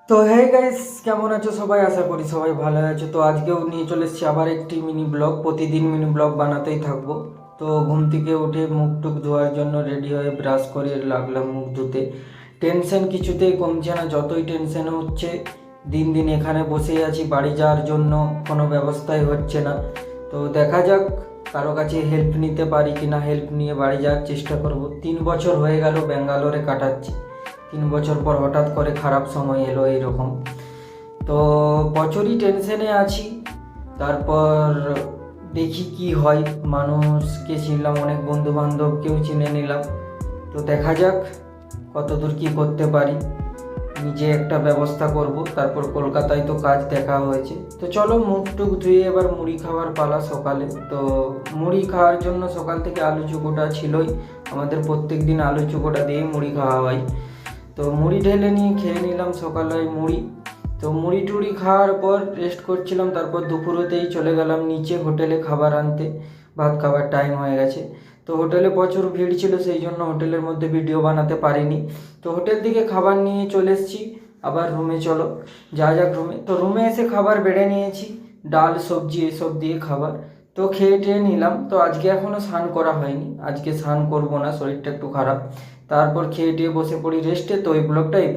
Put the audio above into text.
তো hey guys, কেমন আছো সবাই? আশা করি সবাই ভালো আছো। তো আজকেও নিয়ে চলে এসেছি আবার একটি মিনি ব্লগ। প্রতিদিন মিনি ব্লগ বানাতেই থাকবো। তো ঘুম থেকে উঠে মুখ টুক ধোয়ার জন্য রেডি হয়ে ব্রাশ করে লাগলাম মুখ ধুতে। টেনশন কিছুতেই কমছে না, যতই টেনশন হচ্ছে। দিন দিন এখানে বসেই আছি, বাড়ি যাওয়ার জন্য কোনো ব্যবস্থাই হচ্ছে না। তো দেখা যাক কারো কাছে হেল্প নিতে পারি কি না। হেল্প নিয়ে বাড়ি যাওয়ার চেষ্টা করব। 3 বছর হয়ে গেল ব্যাঙ্গালোরে কাটাচ্ছি। 3 বছর পর হঠাৎ করে খারাপ সময় এলো এইরকম। তো প্রচুরই টেনশনে আছি। তারপর দেখি কি হয়। মানুষকে চিনলাম, অনেক বন্ধু বান্ধবকেও চিনে নিলাম। তো দেখা যাক কতদূর কি করতে পারি। নিজে একটা ব্যবস্থা করব। তারপর কলকাতায় তো কাজ দেখা হয়েছে। তো চলো মুখ টুক ধুয়ে এবার মুড়ি খাওয়ার পালা সকালে। তো মুড়ি খাওয়ার জন্য সকাল থেকে আলু চোখোটা ছিলই। আমাদের প্রত্যেক দিন আলু চোখোটা দিয়ে মুড়ি খাওয়া হয়। তো মুড়ি ঢেলে নিয়ে খেয়ে নিলাম সকালে মুড়ি। তো মুড়ি টুড়ি খাওয়ার পর রেস্ট করছিলাম। তারপর দুপুরেতেই চলে গেলাম নিচে হোটেলে খাবার আনতে। ভাত খাবার টাইম হয়ে গেছে। তো হোটেলে প্রচুর ভিড় ছিল, সেই জন্য হোটেলের মধ্যে ভিডিও বানাতে পারিনি। তো হোটেল থেকে খাবার নিয়ে চলে এসেছি আবার রুমে। চলো যা যাক রুমে। তো রুমে এসে খাবার বেড়ে নিয়েছি, ডাল সবজি এসব দিয়ে খাবার। তো খেয়ে টেয়ে নিলাম। তো আজকে এখনও স্নান করা হয়নি, আজকে স্নান করবো না, শরীরটা একটু খারাপ। তারপর খেয়ে টেয়ে বসে পড়ি রেস্টে। তো এই ব্লগটা এই